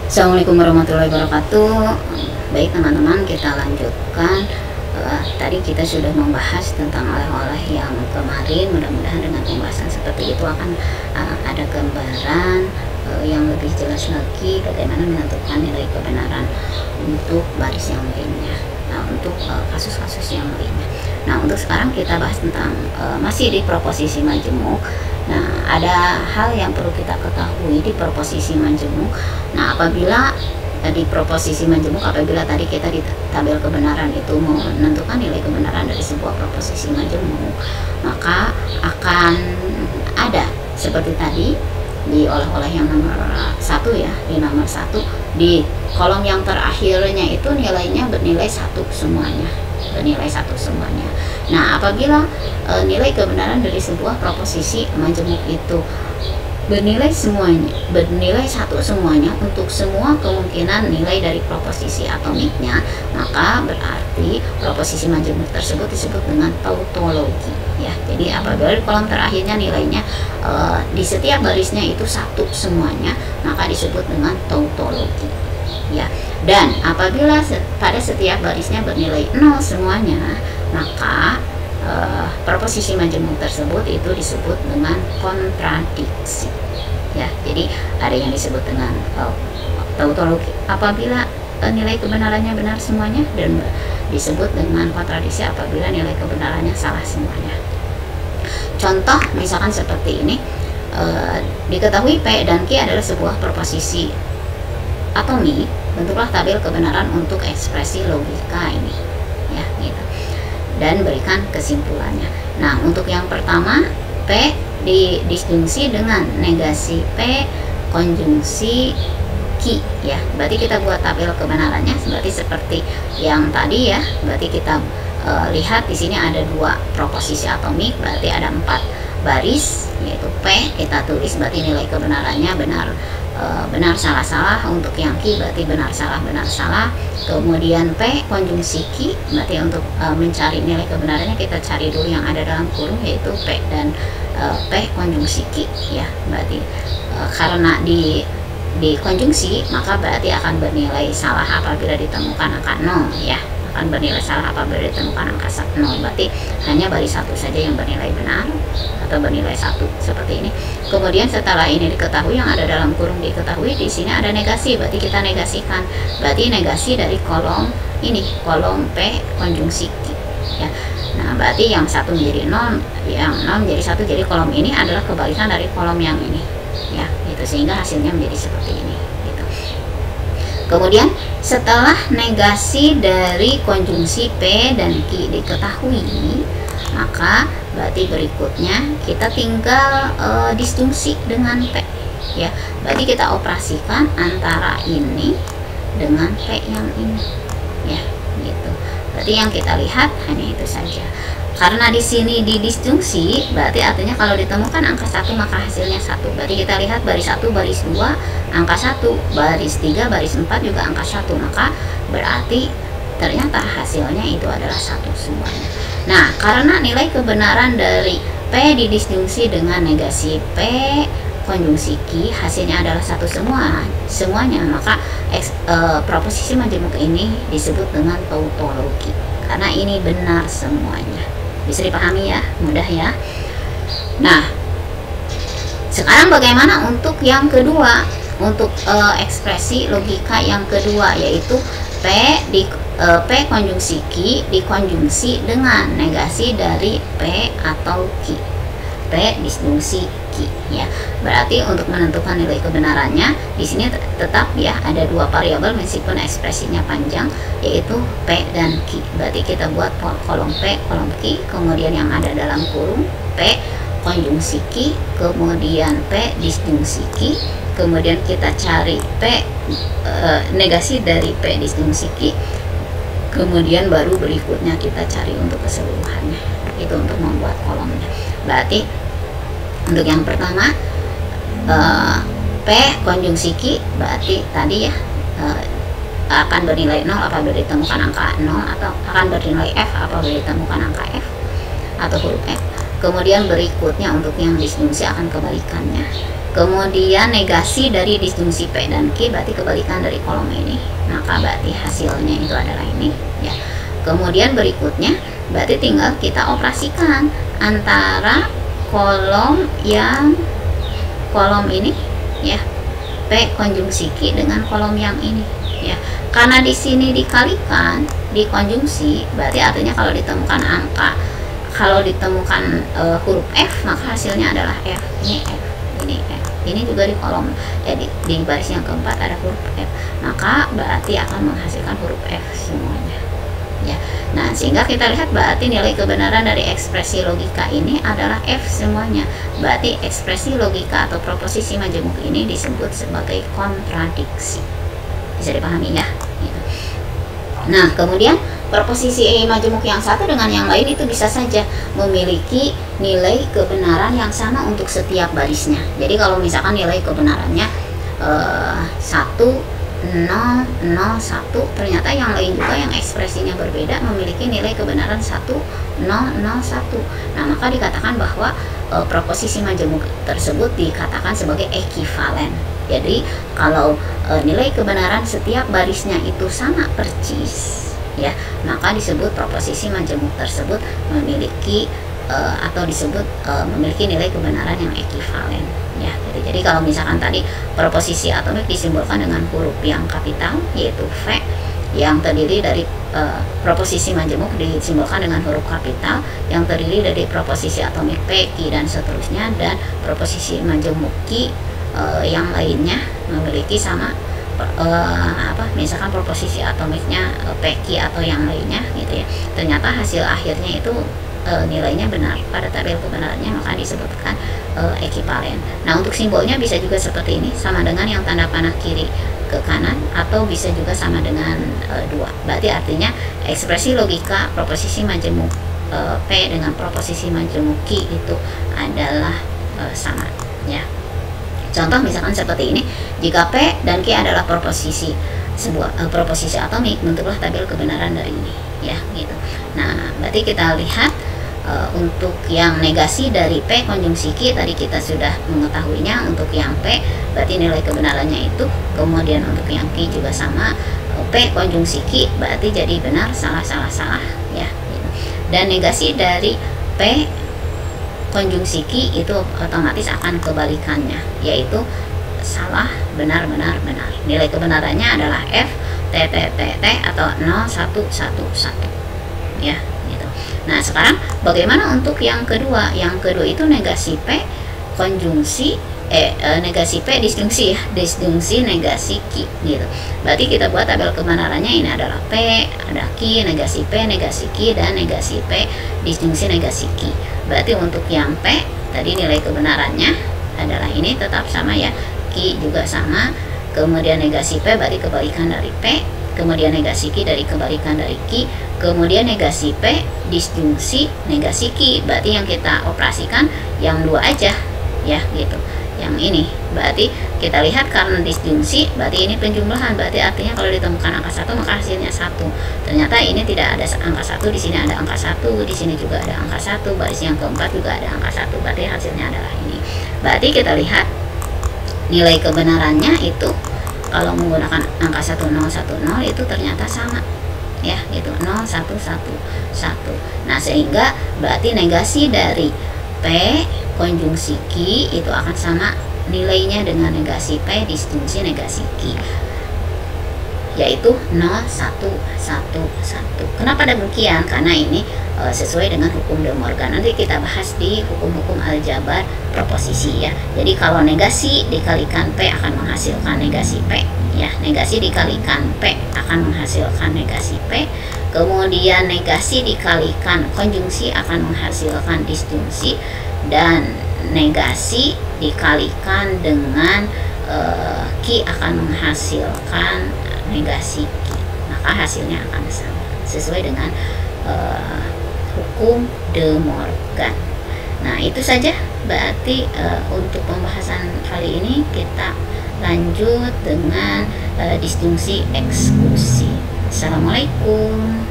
Assalamualaikum warahmatullahi wabarakatuh. Baik teman-teman, kita lanjutkan. Tadi kita sudah membahas tentang oleh-oleh yang kemarin. Mudah-mudahan dengan pembahasan seperti itu akan ada gambaran yang lebih jelas lagi bagaimana menentukan nilai kebenaran untuk baris yang lainnya. Nah, untuk kasus-kasus yang lainnya. Nah, untuk sekarang kita bahas tentang masih di proposisi majemuk. Nah, ada hal yang perlu kita ketahui di proposisi majemuk. Nah, apabila di proposisi majemuk, apabila tadi kita di tabel kebenaran itu menentukan nilai kebenaran dari sebuah proposisi majemuk, maka akan ada seperti tadi di oleh-oleh yang nomor 1 ya, di nomor 1 di kolom yang terakhirnya itu nilainya bernilai 1 semuanya, bernilai 1 semuanya. Nah, apabila nilai kebenaran dari sebuah proposisi majemuk itu bernilai 1 semuanya untuk semua kemungkinan nilai dari proposisi atomiknya, maka berarti proposisi majemuk tersebut disebut dengan tautologi ya. Jadi apabila di kolom terakhirnya nilainya di setiap barisnya itu 1 semuanya, maka disebut dengan tautologi ya. Dan apabila pada setiap barisnya bernilai 0 semuanya, maka proposisi majemuk tersebut itu disebut dengan kontradiksi ya. Jadi ada yang disebut dengan tautologi apabila nilai kebenarannya benar semuanya, dan disebut dengan kontradiksi apabila nilai kebenarannya salah semuanya. Contoh misalkan seperti ini, diketahui P dan Q adalah sebuah proposisi atomik, bentuklah tabel kebenaran untuk ekspresi logika ini ya, gitu, dan berikan kesimpulannya. Nah, untuk yang pertama, P didisjungsi dengan negasi P konjungsi Q ya. Berarti kita buat tabel kebenarannya berarti seperti yang tadi ya. Berarti kita lihat di sini ada 2 proposisi atomik, berarti ada 4 baris, yaitu P kita tulis berarti nilai kebenarannya benar benar salah salah. Untuk yang Q berarti benar salah benar salah. Kemudian P konjungsi Q berarti untuk mencari nilai kebenarannya kita cari dulu yang ada dalam kurung, yaitu P dan P konjungsi Q ya. Berarti karena di konjungsi maka berarti akan bernilai salah apabila ditemukan angka 0 ya, akan bernilai salah apabila ditemukan angka 0. Berarti hanya baris 1 saja yang bernilai benar atau bernilai 1 seperti ini. Kemudian setelah ini diketahui, yang ada dalam kurung diketahui, di sini ada negasi, berarti kita negasikan. Berarti negasi dari kolom ini, kolom P konjungsi Q ya. Nah, berarti yang 1 menjadi 0, yang 0 menjadi 1, jadi kolom ini adalah kebalikan dari kolom yang ini ya, gitu, sehingga hasilnya menjadi seperti ini gitu. Kemudian setelah negasi dari konjungsi P dan Q diketahui, maka berarti berikutnya kita tinggal disjungsi dengan P ya. Berarti kita operasikan antara ini dengan P yang ini ya, gitu. Berarti yang kita lihat hanya itu saja. Karena di sini di disjungsi, berarti artinya kalau ditemukan angka 1 maka hasilnya 1. Berarti kita lihat baris 1, baris 2 angka 1, baris 3, baris 4 juga angka 1, maka berarti ternyata hasilnya itu adalah 1 semuanya. Nah, karena nilai kebenaran dari P didisjungsi dengan negasi P konjungsi Q hasilnya adalah 1 semuanya, maka proposisi majemuk ini disebut dengan tautologi karena ini benar semuanya. Bisa dipahami ya, mudah ya. Nah, sekarang bagaimana untuk yang kedua, untuk ekspresi logika yang kedua, yaitu P konjungsi Q dikonjungsi dengan negasi dari P atau Q. P disjungsi Q ya. Berarti untuk menentukan nilai kebenarannya di sini tetap ya ada 2 variabel meskipun ekspresinya panjang, yaitu P dan Q. Berarti kita buat kolom P, kolom Q, kemudian yang ada dalam kurung P konjungsi Q, kemudian P disjungsi Q, kemudian kita cari P negasi dari P disjungsi Q, kemudian baru berikutnya kita cari untuk keseluruhannya, itu untuk membuat kolomnya. Berarti untuk yang pertama P konjungsi Q berarti tadi ya akan bernilai 0 apabila ditemukan angka 0, atau akan bernilai F apabila ditemukan angka F atau huruf F. Kemudian berikutnya untuk yang disjungsi akan kebalikannya Kemudian negasi dari disjungsi P dan Q berarti kebalikan dari kolom ini, maka berarti hasilnya itu adalah ini ya. Kemudian berikutnya berarti tinggal kita operasikan antara kolom ini ya, P konjungsi Q dengan kolom yang ini ya. Karena di sini dikalikan, dikonjungsi, berarti artinya kalau ditemukan angka, kalau ditemukan huruf F, maka hasilnya adalah F. Ini F, ini F. Ini juga di kolom di baris yang keempat ada huruf F, maka berarti akan menghasilkan huruf F semuanya ya. Nah, sehingga kita lihat berarti nilai kebenaran dari ekspresi logika ini adalah F semuanya. Berarti ekspresi logika atau proposisi majemuk ini disebut sebagai kontradiksi. Bisa dipahami ya gitu. Nah, kemudian proposisi majemuk yang satu dengan yang lain itu bisa saja memiliki nilai kebenaran yang sama untuk setiap barisnya. Jadi kalau misalkan nilai kebenarannya 1, 0, 0, 1, ternyata yang lain juga yang ekspresinya berbeda memiliki nilai kebenaran 1, 0, 0, 1. Nah, maka dikatakan bahwa proposisi majemuk tersebut dikatakan sebagai ekivalen. Jadi kalau nilai kebenaran setiap barisnya itu sama persis ya, maka disebut proposisi majemuk tersebut memiliki atau disebut memiliki nilai kebenaran yang ekivalen ya. Jadi kalau misalkan tadi proposisi atomik disimbolkan dengan huruf yang kapital yaitu V, yang terdiri dari proposisi majemuk disimbolkan dengan huruf kapital yang terdiri dari proposisi atomik P, Q dan seterusnya, dan proposisi majemuk Q yang lainnya memiliki sama misalkan proposisi atomiknya PQ atau yang lainnya gitu ya. Ternyata hasil akhirnya itu nilainya benar pada tabel kebenarannya, maka disebutkan ekivalen. Nah, untuk simbolnya bisa juga seperti ini, sama dengan yang tanda panah kiri ke kanan, atau bisa juga sama dengan 2. Berarti artinya ekspresi logika proposisi majemuk P dengan proposisi majemuk Q itu adalah sama ya. Contoh misalkan seperti ini, jika P dan Q adalah proposisi sebuah proposisi atomik, bentuklah tabel kebenaran dari ini ya gitu. Nah, berarti kita lihat untuk yang negasi dari P konjungsi Q tadi kita sudah mengetahuinya. Untuk yang P berarti nilai kebenarannya itu, kemudian untuk yang Q juga sama, P konjungsi Q berarti jadi benar, salah ya gitu. Dan negasi dari P konjungsi Q itu otomatis akan kebalikannya, yaitu salah, benar. Nilai kebenarannya adalah F, T atau 0, 1, 1 ya gitu. Nah, sekarang bagaimana untuk yang kedua? Yang kedua itu negasi P konjungsi negasi P disjungsi ya, disjungsi negasi Q gitu. Berarti kita buat tabel kebenarannya, ini adalah P, ada Q, negasi P, negasi Q, dan negasi P disjungsi negasi Q. Berarti untuk yang P tadi nilai kebenarannya adalah ini tetap sama ya, Q juga sama. Kemudian negasi P berarti kebalikan dari P, kemudian negasi Q dari kebalikan dari Q, kemudian negasi P disjungsi negasi Q. Berarti yang kita operasikan yang 2 aja ya gitu. Yang ini berarti kita lihat karena disjungsi berarti ini penjumlahan, berarti artinya kalau ditemukan angka 1 maka hasilnya 1. Ternyata ini tidak ada angka 1, di sini ada angka 1, di sini juga ada angka 1, baris yang keempat juga ada angka 1, berarti hasilnya adalah ini. Berarti kita lihat nilai kebenarannya itu kalau menggunakan angka 1010 itu ternyata sama ya gitu, 0111. Nah, sehingga berarti negasi dari P konjungsi Q itu akan sama nilainya dengan negasi P disjungsi negasi Q, yaitu 0111. Kenapa demikian? Karena ini sesuai dengan hukum De Morgan. Nanti kita bahas di hukum-hukum aljabar proposisi ya. Jadi kalau negasi dikalikan P akan menghasilkan negasi P ya. Negasi dikalikan P akan menghasilkan negasi P. Kemudian negasi dikalikan konjungsi akan menghasilkan disjungsi, dan negasi dikalikan dengan Q akan menghasilkan negasi Q. Maka hasilnya akan sama sesuai dengan hukum De Morgan. Nah, itu saja berarti untuk pembahasan kali ini. Kita lanjut dengan disjungsi eksklusi. Assalamualaikum.